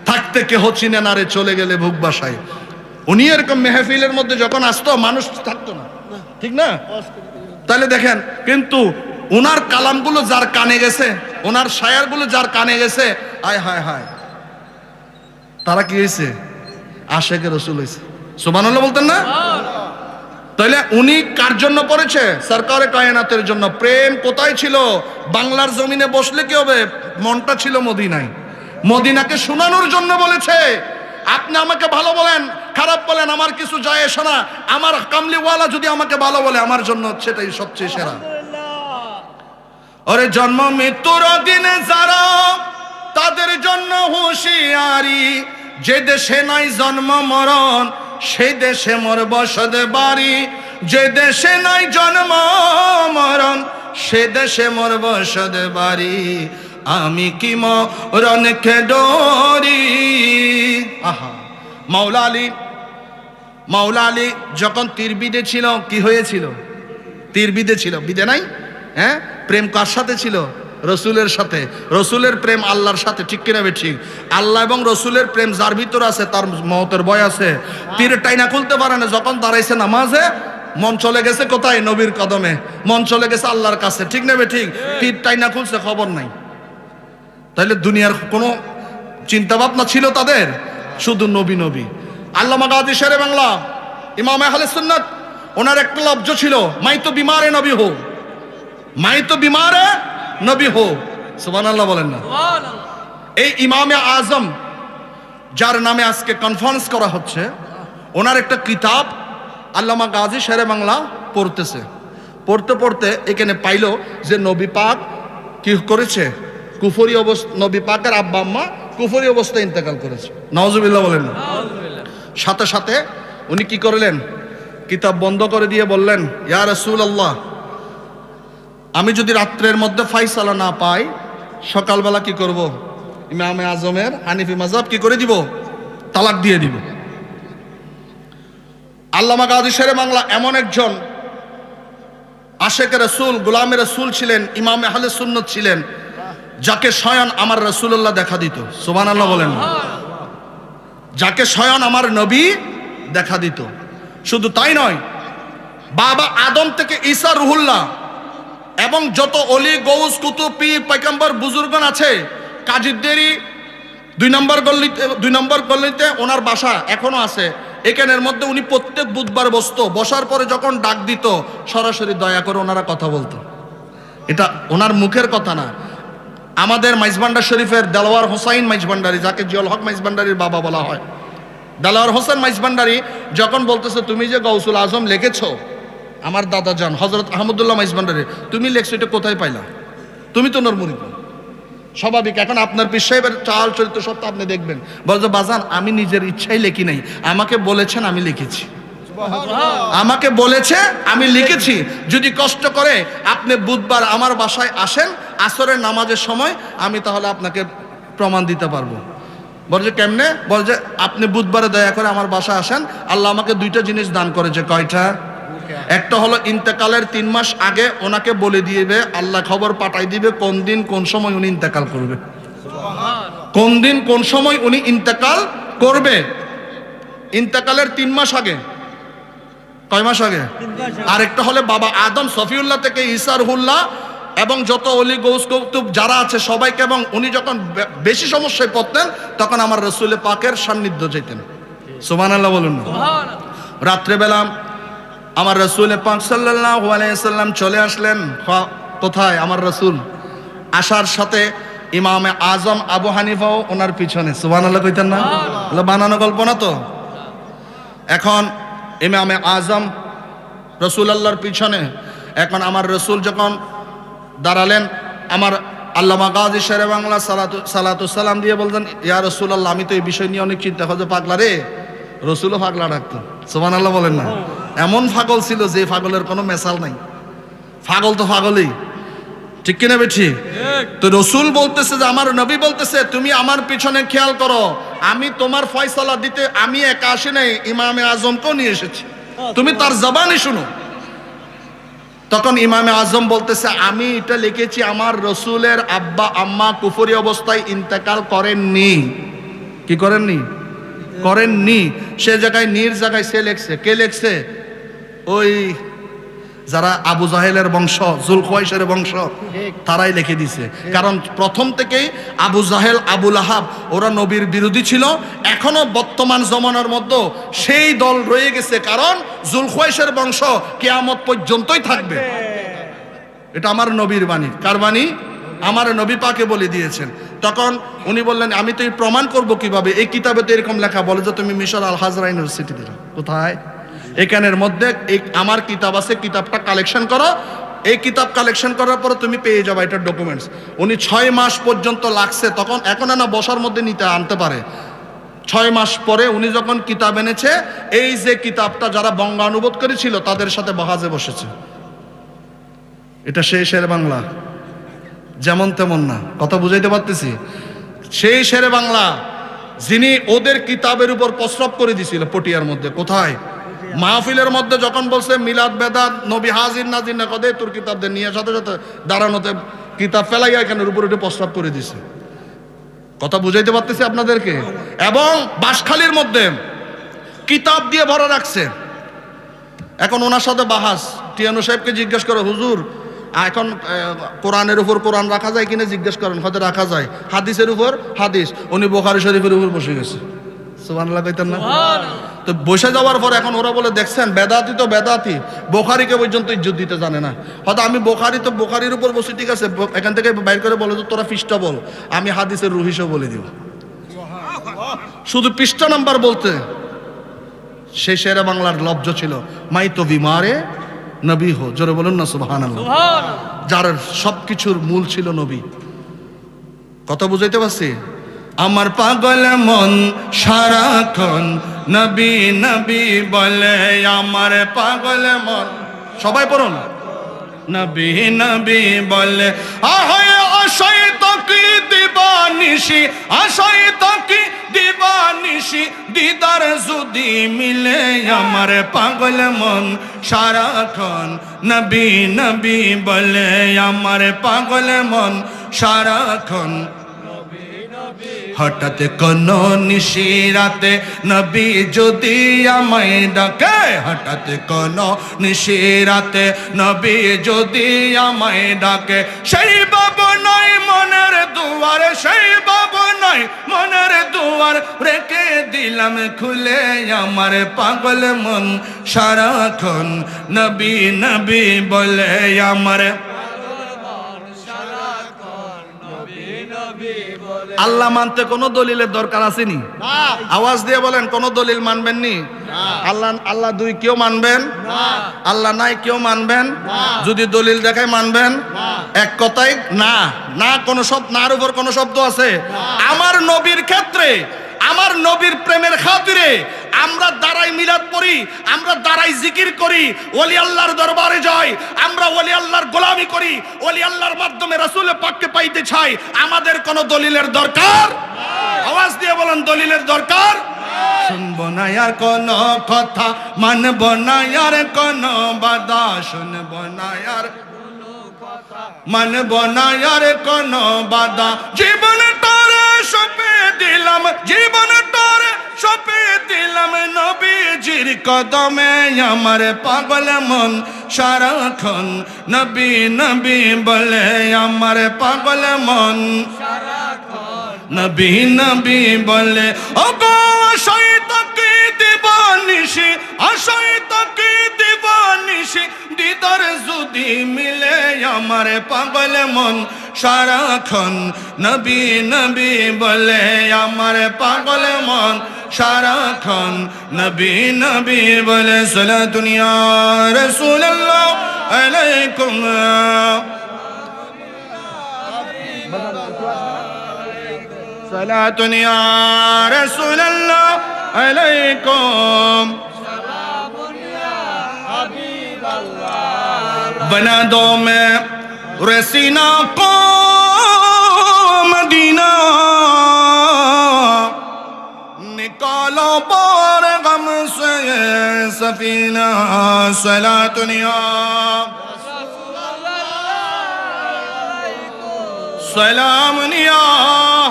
থাকতে কেহ চিনে না রে, চলে গেলে বুক বাসায়। উনি এরকম মেহফিলের মধ্যে যখন আসতো মানুষ থাকতো না, ঠিক না? তাহলে দেখেন, কিন্তু ওনার কালামগুলো যার কানে গেছে, ওনার শায়ারগুলো যার কানে গেছে, আয় হায় হায়, তারা কি হয়েছে? আশেকে রসুল হয়েছে। সুবহানাল্লাহ বলতেন না? তাহলে উনি কার জন্য পড়েছে? সরকারে কায়নাতের জন্য। প্রেম কোথায় ছিল? বাংলার জমিনে বসলে কি হবে? মনটা ছিল মদিনায়। মদিনাকে শোনানোর জন্য বলেছে, আপনি আমাকে ভালো বলেন খারাপ বলেন আমার কিছু যায় আসে না, আমার কামলিওয়ালা যদি আমাকে ভালো বলে আমার জন্য সেটাই সবচেয়ে সেরা। ওরে জন্ম মৃত্যুর দিনে যারা, তাদের জন্য হুঁশিয়ারি, যে দেশে নাই জন্ম মরণ সেই দেশে মোর বসত বাড়ি, যে দেশে নাই জন্ম মরণ সে দেশে মোর বসত বাড়ি, আমি কি মরণকে ডরি। আহা, মাওলা আলী যখন তীর বিদে ছিল, কি হয়েছিল? তীর বিদে ছিল, বিদে নাই? হ্যাঁ, প্রেম কার সাথে ছিল? রসুলের সাথে। রসুলের প্রেম আল্লাহর সাথে, ঠিক কিনা ঠিক? আল্লাহ এবং রসুলের প্রেম যার ভিতর আছে তার মওতের ভয় আছে। তীর টাইনা খুলতে পারে না। যখন দাঁড়াইছে নামাজে, মন চলে গেছে কোথায়? নবীর কদমে। মন চলে গেছে আল্লাহর কাছে, ঠিক না ঠিক? তীর টাইনা খুলছে, খবর নাই। তাহলে দুনিয়ার কোনো চিন্তা ভাবনা ছিল তাদের? শুধু নবী নবী। আল্লামা গাজী শেরে বাংলা ইমাম আহলে সুন্নাত, ওনার একটা লব্জ ছিল, মাই তো বিমারে নবী হো, মাই তো বিমারে নবী হো। সুবহানাল্লাহ বলেন না? এই ইমামে আজম যার নামে আজকে কনফারেন্স করা হচ্ছে, ওনার একটা কিতাব আল্লামা গাজী শেরে বাংলা পড়তেছে। পড়তে পড়তে এখানে পাইলো যে নবী পাক কি করেছে? কুফরি অবস্থা, নবী পাকের আব্বা আম্মা কুফরি অবস্থায় ইন্তেকাল করেছে। নাউজুবিল্লাহ বলেন না? সাথে সাথে উনি কি করলেন? কিতাব বন্ধ করে দিয়ে বললেন, ইয়া রাসূলুল্লাহ, আমি যদি রাত্রের মধ্যে ফাইসালা না পাই, সকালবেলা কি করব? ইমামে আজমের হানিফি মাযহাব কি করে দিব? তালাক দিয়ে দিব। আল্লামা গাজী শেরে বাংলা এমন একজন আশেকে রাসূল, গোলামে রাসূল ছিলেন, ইমামে আহলে সুন্নাত ছিলেন, যাকে স্বয়ং আমার রাসূলুল্লাহ দেখা দিত। সুবহানাল্লাহ বলেন। যাকে স্বয়ং আমার নবী দেখা দিত। শুধু তাই নয়, বাবা আদম থেকে ঈসা রুহুল্লাহ এবং যত অলি, গৌস, কুতুব, পীর, পয়গম্বর, বুজুর্গন আছে, কাজীদেরই 2 নম্বর গলিতে ওনার বাসা এখনো আছে। এখানের মধ্যে উনি প্রত্যেক বুধবার বসতো। বসার পরে যখন ডাক দিত, সরাসরি দয়া করে ওনারা কথা বলতো। এটা ওনার মুখের কথা না। আমাদের মাইজভান্ডার শরীফের দেলোয়ার হোসাইন মাইজভান্ডারি, যাকে জিয়াউল হক মাইজভান্ডারির বাবা বলা হয়, দেলোয়ার হোসেন মাইজভান্ডারি যখন বলতেছে, তুমি যে গাউসুল আজম লিখেছো, আমার দাদা জান হযরত আহমদুল্লাহ মাইজভান্ডারি, তুমি লিখছো, এটা কোথায় পাইলা? তুমি তো নর মুরিদ। স্বাভাবিক। এখন আপনার পীর সাহেবের চাল চরিত্র সব তো আপনি দেখবেন। বলছো, বাজান আমি নিজের ইচ্ছাই লিখি নাই, আমাকে বলেছেন আমি লিখেছি। আমাকে বলেছে আমি লিখেছি। যদি কষ্ট করে আপনি বুধবার আমার বাসায় আসেন আসরের নামাজের সময়, আমি তাহলে আপনাকে প্রমাণ দিতে পারবো। বলছে কেমনে? বলছে আপনি বুধবারে দয়া করে আমার বাসায় আসেন, আল্লাহ আমাকে 2টা জিনিস দান করেছে। কয়টা? একটা হলো ইন্তেকালের 3 মাস আগে ওনাকে বলে দিবে, আল্লাহ খবর পাঠাই দিবে কোন দিন কোন সময় উনি ইন্তেকাল করবে, কোন দিন কোন সময় উনি ইন্তেকাল করবে। ইন্তেকালের 3 মাস আগে। কয় মাস আগে? আর একটা হলে বাবা আদম সফিউল্লাহ থেকে ঈসা রুহুল্লাহ এবং যত অলি, গৌস, কুতুব যারা আছে সবাইকে, এবং উনি যখন বেশি সমস্যায় পড়তেন তখন আমার রাসূল পাকের সান্নিধ্য যেতেন। সুবহানাল্লাহ বলুন। রাত্রেবেলা আমার রাসূল পাক সাল্লাল্লাহু আলাইহি সাল্লাম চলে আসলেন। কোথায়? আমার রাসূল আসার সাথে ইমামে আজম আবু হানিফাও ওনার পিছনে। সুবহানাল্লাহ কইতেন না? বানানো গল্প না তো। এখন ইমামে আজম রাসূলুল্লাহর পিছনে। এখন আমার রাসূল যখন দাঁড়ালেন, আমার আল্লামা গাজী শেরে বাংলা সালাতু সালাম দিয়ে বলতেন, ইয়া রাসূলুল্লাহ, আমি তো এই বিষয় নিয়ে অনেক চিন্তা করতে। পাগলা রে, রাসূলও পাগলা ডাকতো। সুবহানাল্লাহ বলেন না? এমন পাগল ছিল যে পাগলের কোনো মেসাল নাই। পাগল তো পাগলই, ঠিক কিনা বেঠি? তো রাসূল বলতেছে যে, আমার নবী বলতেছে, তুমি আমার পিছনে খেয়াল করো, আমি তোমার ফয়সালা দিতে আমি একা আসি নাই, ইমামে আজমকেও নিয়ে এসেছি, তুমি তার জবানই শুনো। তখন ইমামে আজম বলতেছে, আমি এটা লিখেছি, আমার রাসূলের আব্বা আম্মা কুফরি অবস্থায় ইন্তেকাল করেননি। কি করেননি? করেননি। সে জায়গায় নির জায়গায় সে লেখছে। কে লেখছে? ওই যারা আবু জাহেলের বংশ, জুলখুয়াইশের বংশ, তারাই লিখে দিছে। কারণ প্রথম থেকেই আবু জাহেল, আবু লাহাব ওরা নবীর বিরোধী ছিল। এখনো বর্তমান জমানার মধ্যে সেই দল রয়ে গেছে, কারণ জুলখুয়াইশের বংশ কিয়ামত পর্যন্তই থাকবে। এটা আমার নবীর বাণী। কার বাণী? আমার নবী পাকে বলে দিয়েছেন। তখন উনি বললেন, আমি তো এই প্রমাণ করব কিভাবে? এই কিতাবে তো এরকম লেখা, বলে যে তুমি মিশর আল হাজরা ইউনিভার্সিটি দিলা। কোথায়? এখানের মধ্যে আমার কিতাব আছে, কিতাবটা কালেকশন করো। এই কিতাব কালেকশন করার পরে তুমি পেয়ে যাবে এটার ডকুমেন্টস। উনি 6 মাস পর্যন্ত লাগছে, তখন এখন না বসার মধ্যে নিতে আনতে পারে। 6 মাস পরে উনি যখন কিতাব এনেছে, এই যে কিতাবটা যারা বঙ্গানুবাদ করেছিল তাদের সাথে বহাজে বসেছে। এটা সেই শেরে বাংলা, যেমন তেমন না। কথা বুঝাইতে পারতেছি? সেই শেরে বাংলা যিনি ওদের কিতাবের উপর প্রস্রাব করে দিছিল পটিয়ার মধ্যে। কোথায়? মাহফিলের মধ্যে যখন বলছে মিলাদ বেদাত নবী হাজির নাজির না কদে, তোর কিতাবদের নিয়ে সাথে সাথে দাঁড়ানোতে কিতাব ফেলাইয়া এখানের উপর উঠে প্রস্রাব করে দিছে। কথা বুঝাইতে পারতেছি আপনাদেরকে? এবং বাঁশখালীর মধ্যে কিতাব দিয়ে ভরা রাখছে। এখন ওনার সাথে বাহাস। টিয়ানু সাহেবকে জিজ্ঞেস করো, হুজুর এখন কোরআনের উপর কোরআন রাখা যায় কিনা জিজ্ঞেস করেন, হয়তো রাখা যায়। হাদিসের উপর হাদিস, উনি বুখারী শরীফের উপর বসে গেছে। সুবহানাল্লাহ কইতেন না? তো বসে যাওয়ার পর এখন ওরা বলে, দেখছেন বেদাতি তো বেদাতি, বুখারীকে পর্যন্ত ইজ্জত দিতে জানে না। হয়তো আমি বুখারী তো বুখারীর উপর বসে, ঠিক আছে, এখান থেকে বাইর করে বলে, তোরা পৃষ্ঠা বল, আমি হাদিসের রুহিসও বলে দিব। শুধু পৃষ্ঠা নাম্বার বলতে সেই শেরে বাংলার লব্জ ছিল, মাই তো বিমারে নবী হো। জোরে বলুন না সুবহানাল্লাহ। যার সবকিছুর মূল ছিল নবী। কথা বুঝাইতে পারছি? আমার পাগল মন সারাক্ষণ নবী নবী বলে, আমার পাগল মন। সবাই পড়ুন, নবী নবী বলে আহায় আশায় তাকি দিবানিশি আশায় তাকি দিবানিশি দিদার যদি মিলে আমার পাগল মন সারাক্ষণ নবী নবী বলে আমার পাগল মন সারাক্ষণ হঠাৎ কোন নিশিরাতে নবী যদি আমায় ডাকে হঠাৎ কোন নিশিরাতে নবী যদি আমায় ডাকে সেই বাবু নয় মনের দুয়ার সেই বাবু নয় মনের দুয়ার রেখে দিলাম খুলে আমার পাগল মন সারাক্ষণ নবী নবী বলে আমার আল্লাহ মানতে কোনো দলিলের দরকার আসেনি আওয়াজ দিয়ে বলেন কোন দলিল মানবেন নি আল্লাহ আল্লাহ দুই কেউ মানবেন আল্লাহ নাই কেউ মানবেন যদি দলিল দেখায় মানবেন এক কথাই না না কোন শব্দ নার উপর কোন শব্দ আছে আমার নবীর ক্ষেত্রে আমার নবীর প্রেমের খাতিরে আমরা দাঁড়াই মিলাদ পড়ি আমরা দাঁড়াই জিকির করি ওলি আল্লাহর দরবারে যাই আমরা ওলি আল্লাহর গোলামি করি ওলি আল্লাহর মাধ্যমে রাসূল পাককে পাইতে চাই আমাদের কোন দলিলের দরকার আওয়াজ দিয়ে বলেন দলিলের দরকার শুনবো না আর কোন কথা মানবো না আর কোন বাধা শুনবো না আর মানবো না আর কোন বাধা জীবন তোরে সঁপে দিলাম জীবন তোরে সঁপে দিলাম নবীজির কদমে আমার পাগল মন সারাক্ষণ নবী নবী বলে আমার পাগল মন নবী নবী বলে ও গো আশায় তাকি দিবানিশি আশায় তাকি দিবানিশি দিদার যদি মিলে আমার পাগল মন সারাক্ষণ নবী নবী বলে আমার পাগল মন সারাক্ষণ নবী নবী বলে সালাতুন ইয়া রাসূলুল্লাহ আলাইকুম صلاة يا رسول الله عليكم سلام يا حبيب الله بنا دو میں رسینا کو مدینہ نکالو بار غم سے سفینہ صلاة یا سلام یا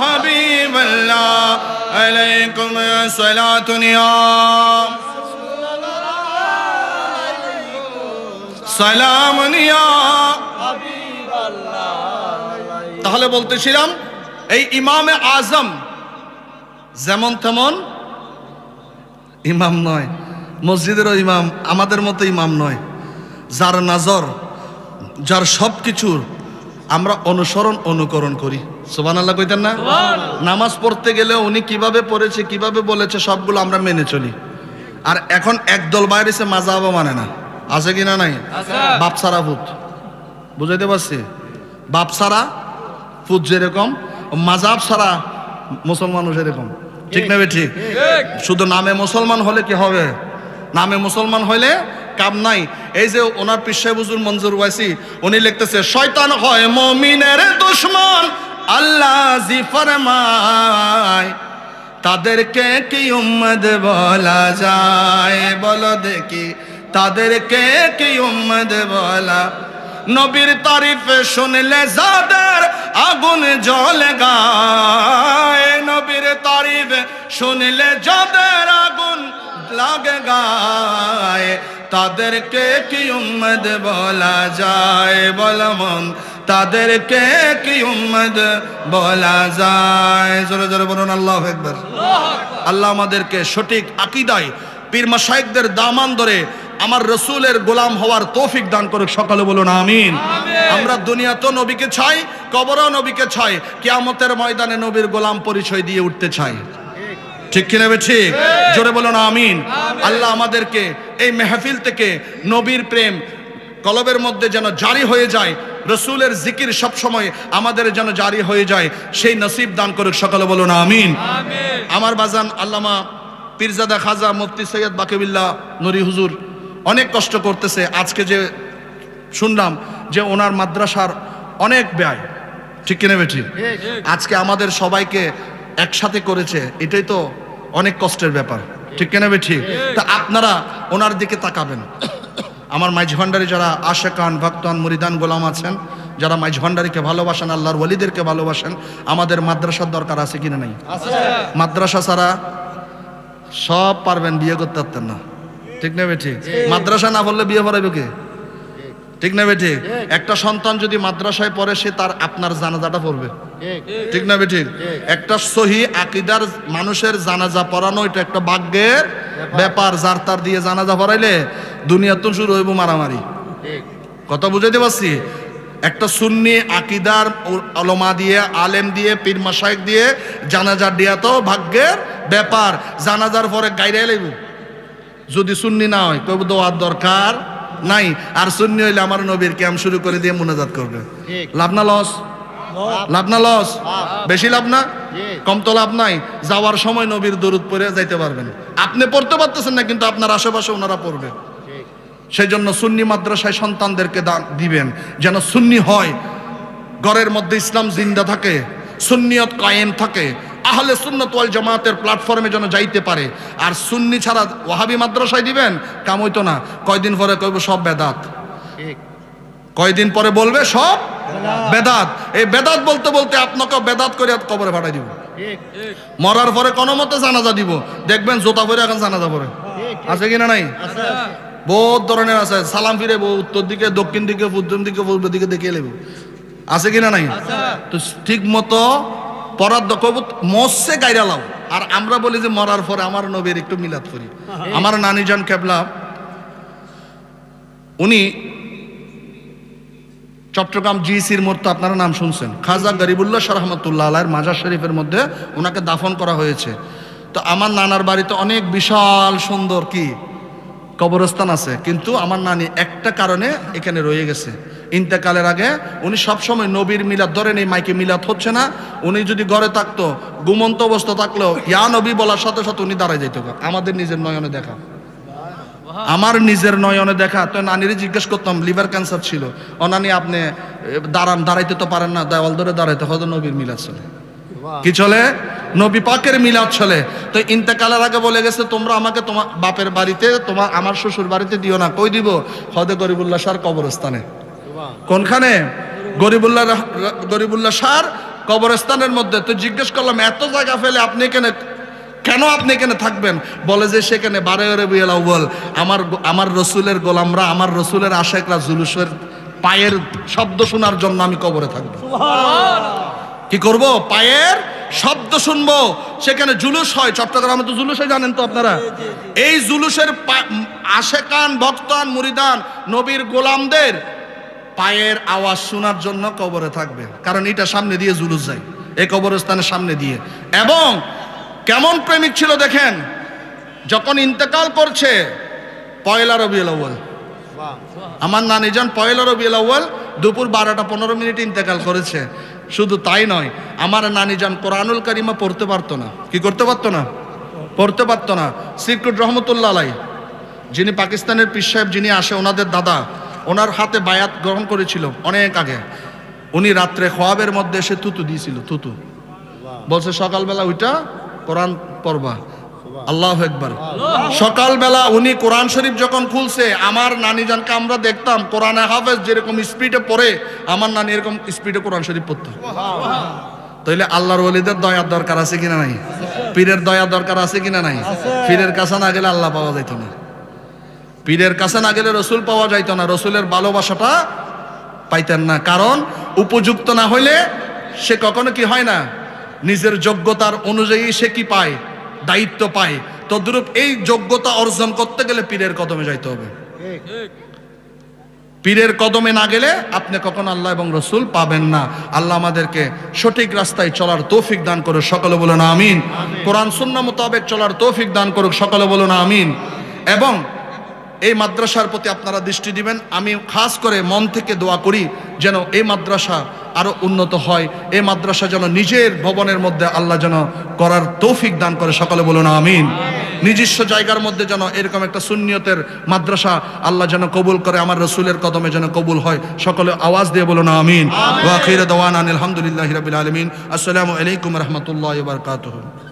حبیب اللہ علیکم صلاۃ یا سلام یا حبیب اللہ তাহলে বলতেছিলাম এই ইমামে আজম যেমন তেমন ইমাম নয় মসজিদেরও ইমাম আমাদের মতো ইমাম নয় যার নজর যার সবকিছুর আমরা অনুসরণ অনুকরণ করি সুবহানাল্লাহ কইতেন না নামাজ পড়তে গেলে উনি কিভাবে পড়েছে কিভাবে বলেছে সবগুলো আমরা মেনে চলি আর এখন একদল বাইরে এসে মাযহাবও মানে না আছে কি না নাই বাপ সারা ফুত বুঝাইতে পারছি বাপ সারা ফুত যেরকম মাযহাব সারা মুসলমানও সেরকম ঠিক না ঠিক শুধু নামে মুসলমান হলে কি হবে নামে মুসলমান হলে কাম নাই এই যে ওনার পীর সাহেব হুজুর মনজুর ওয়াইসি উনি লিখতেছে শয়তান হয় মুমিনের দুশমন আল্লাহ জি ফরমায় তাদেরকে কি উম্মত বলা যায় বলো দেখি তাদেরকে কি উম্মত বলা নবীর তারিফ শুনলে যাদের আগুন জ্বলে গায় নবীর তারিফ শুনলে যাদের আগুন লাগে গায় তাদেরকে কি উম্মত বলা যায় বলো মন তাদেরকে কি উম্মত বলা যায় জোরে জোরে বলুন আল্লাহু আকবার আল্লাহ আমাদেরকে সঠিক আকীদায় পীর মাশায়েখদের দামান ধরে আমার রাসূলের গোলাম হওয়ার তৌফিক দান করুক সকলে বলুন আমিন আমরা দুনিয়াতেও নবীকে চাই কবরেও নবীকে চাই কিয়ামতের ময়দানে নবীর গোলাম পরিচয় দিয়ে উঠতে চাই ঠিক কিনা ঠিক জোরে বলুন আমিন আল্লাহ আমাদেরকে এই মেহফিল থেকে নবীর প্রেম কলবের মধ্যে যেন জারি হয়ে যায় রাসূলের জিকির সব সময় আমাদের যেন জারি হয়ে যায় সেই নসিব দান করুক সকলে বলুন আমিন আমার বাজান আল্লামা পীরজাদা খাজা মুফতি সৈয়দ বাকিবিল্লাহ নুরি হুজুর অনেক কষ্ট করতেছে আজকে যে শুনলাম যে ওনার মাদ্রাসার অনেক ব্যয়, ঠিক কিনা বেঠি? আজকে আমাদের সবাইকে একসাথে করেছে, এটাই তো অনেক কষ্টের ব্যাপার, ঠিক কিনা বেঠি? তা আপনারা ওনার দিকে তাকাবেন। আমার মাইজ ভান্ডারি যারা আশেকান ভক্তান মুরিদান গোলাম আছেন, যারা মাইজ ভান্ডারিকে ভালোবাসেন, আল্লাহর ওলিদেরকে ভালোবাসেন, আমাদের মাদ্রাসার দরকার আছে কিনা নাই? মাদ্রাসা ছাড়া সব পারবেন, বিয়ে করতে পারতেন না, ঠিক না বেঠি? মাদ্রাসা না বললে বিয়ে পড়াইবে কে, ঠিক না বেঠি? একটা সন্তান যদি মাদ্রাসায় পড়ে সে তার আপনার জানাজাটা পড়বে, ঠিক না বেঠি? একটা সহি আকীদার মানুষের জানাজা পড়ানো এটা একটা ভাগ্যের ব্যাপার। যার তার দিয়ে জানাজা পড়াইলে দুনিয়া তো শুরু হইব মারামারি। কথা বুঝাইতে পারছি? একটা সুন্নি আকীদার উলামা দিয়ে, আলেম দিয়ে, পীর মাশায়েখ দিয়ে জানাজা দেয়া তো ভাগ্যের ব্যাপার। জানাজার পরে গাইরে লাইব, যদি সুন্নি না হয় কইব দোয়ার দরকার নাই, আর সুন্নি হইলে আমার নবীর কিয়াম শুরু করে দিয়ে মুনাজাত করবে। লাভ না লস? লাভ না লস? বেশি লাভ না, কম তো লাভ নাই। যাওয়ার সময় নবীর দরুদ পড়ে যাইতে পারবেন। আপনি পড়তে পারতেছেন না, কিন্তু আপনার আশেপাশে ওনারা পড়বে। সেই জন্য সুন্নি মাদ্রাসায় সন্তানদেরকে দিবেন, যেন সুন্নি হয়, ঘরের মধ্যে ইসলাম জিন্দা থাকে, সুন্নিয়ত কায়েম থাকে, আহলে সুন্নাত ওয়াল জামাতের প্ল্যাটফর্মে যেন যাইতে পারে। আর সুন্নি ছাড়া ওয়াহাবি মাদ্রাসায় দিবেন, কাম হইতো না। কয়দিন পরে কইব সব বেদাত, কয়দিন পরে বলবে সব বেদাত। এই বেদাত বলতে বলতে আপনাকে বেদাত করে কবরে পাঠাই দিব। মরার পরে কোনো মতে জানাজা দিব, দেখবেন জোতা পরে এখন জানাজা পরে। আছে কিনা নাই? বহুত ধরনের আছে। সালাম ফিরে উত্তর দিকে, দক্ষিণ দিকে, পশ্চিম দিকে, পূর্ব দিকে দেখিয়ে নেব। আছে কিনা নাই? তো ঠিক মতো পরার মসে গাইরা লাও। আর আমরা বলি যে মরার পরে আমার নবীর একটু মিলাদ করি। আমার নানি জান কেবলা, উনি চট্টগ্রাম জিসির মূর্তি, আপনারা নাম শুনছেন, খাজা গরিবুল্লাহ শাহ রহমতুল্লাহ আলাইহির মাজার শরীফের মধ্যে ওনাকে দাফন করা হয়েছে। তো আমার নানার বাড়িতে অনেক বিশাল সুন্দর কি কবরস্থান আছে, কিন্তু আমার নানি একটা কারণে এখানে রয়ে গেছে। ইন্তেকালের আগে উনি সবসময় নবীর মিলাদ, ধরেন এই মাইকে মিলাদ হচ্ছে না, উনি যদি ঘরে থাকতো, ঘুমন্ত অবস্থা থাকলেও ইয়া নবী বলার সাথে সাথে উনি দাঁড়ায় যেত। আমাদের নিজের নয়নে দেখা, আমার নিজের নয়নে দেখা। তো নানিরে জিজ্ঞেস করতাম, লিভার ক্যান্সার ছিল, ও নানি আপনি দাঁড়াইতে তো পারেন না, দেওয়াল ধরে দাঁড়াইতে, হয়তো নবীর মিলাদ চলে। কি চলে? নবী পাকের মিলাদ চলে। তো ইন্তেকালের আগে বলে গেছে, তোমরা আমাকে তোমার বাপের বাড়িতে, তোমার আমার শ্বশুর বাড়িতে দিও না। কই দিব? হদে গরিবুল্লাহ শাহর কবরস্থানে। কোনখানে? গরিবুল্লাহ শাহর কবরস্থানের মধ্যে। তো জিজ্ঞেস করলাম, এত জায়গা ফেলে আপনি এখানে কেন, আপনি এখানে থাকবেন? বলে যে সেখানে 12 রবিউল আউয়াল আমার রসুলের গোলামরা, আমার রসুলের আশেকরা জুলুসের পায়ের শব্দ শোনার জন্য আমি কবরে থাকবো। কি করব? পায়ের শব্দ শুনবো। সেখানে জুলুস হয়, চট্টগ্রামে তো জুলুস হয়, জানেন তো আপনারা। এই জুলুসের আশেকান ভক্তান মুরিদান নবীর গোলামদের পায়ের আওয়াজ শোনার জন্য কবরে থাকবে, কারণ এটা সামনে দিয়ে জুলুস যায়, এই কবরস্থানের সামনে দিয়ে। এবং কেমন প্রেমিক ছিল দেখেন, যখন ইন্তেকাল করছে 1 রবিউল আউয়াল, আমার নানি যান 1 রবিউল আউয়াল দুপুর 12:15 ইন্তেকাল করেছে। শুধু তাই নয়, আমার নানি যান কোরআনুল কারিমা পড়তে পারতো না। কি করতে পারতো না? পড়তে পারতো না। সিরকুট রহমতুল্লাহ আলাই, যিনি পাকিস্তানের পীর সাহেব, যিনি আসে, ওনাদের দাদা, ওনার হাতে বায়াত গ্রহণ করেছিল অনেক আগে। উনি রাত্রে খোয়াবের মধ্যে এসে তুতু দিয়েছিল, তুতু বলছে সকালবেলা ওইটা কোরআন পড়বা। আল্লাহু আকবার। সকালবেলা উনি কোরআন শরীফ যখন খুলছে, আমার নানি জানকে আমরা দেখতাম কোরআনে হাফেজ যেরকম স্পিডে পড়ে, আমার নানি এরকম স্পিডে কোরআন শরীফ পড়তো। তাইলে আল্লাহর ওলিদের দয়ার দরকার আছে কিনা নাই? পীরের দয়ার দরকার আছে কিনা নাই? পীরের কাছে না গেলে আল্লাহ পাওয়া যাইত না, পীরের কাছে না গেলে রসুল পাওয়া যাইত না, রসুলের ভালোবাসাটা পাইতেন না। কারণ উপযুক্ত না হইলে সে কখনো কি হয় না, নিজের যোগ্যতার অনুযায়ী সে কি পায়? দায়িত্ব পায়। তদ্রূপ এই যোগ্যতা অর্জন করতে গেলে পীরের কদমে যাইতে হবে। পীরের কদমে না গেলে আপনি কখনো আল্লাহ এবং রসুল পাবেন না। আল্লাহ আমাদেরকে সঠিক রাস্তায় চলার তৌফিক দান করুক, সকলে বলুন আমিন। কোরআন সুন্নাহ মোতাবেক চলার তৌফিক দান করুক, সকলে বলুন আমিন। এবং এই মাদ্রাসার প্রতি আপনারা দৃষ্টি দিবেন। আমি খাস করে মন থেকে দোয়া করি যেন এই মাদ্রাসা আরো উন্নত হয়, এই মাদ্রাসা যেন নিজের ভবনের মধ্যে আল্লাহ যেন করার তৌফিক দান করে, সকলে বলুন আমিন। নিজস্ব জায়গার মধ্যে যেন এরকম একটা সুন্নিয়তের মাদ্রাসা আল্লাহ যেন কবুল করে, আমার রসুলের কদমে যেন কবুল হয়। সকলে আওয়াজ দিয়ে বলো না আমিন। ওয়া আখিরু দাওয়ানা আলহামদুলিল্লাহি রাব্বিল আলামিন। আসসালামু আলাইকুম ওয়া রাহমাতুল্লাহি ওয়া বারাকাতুহু।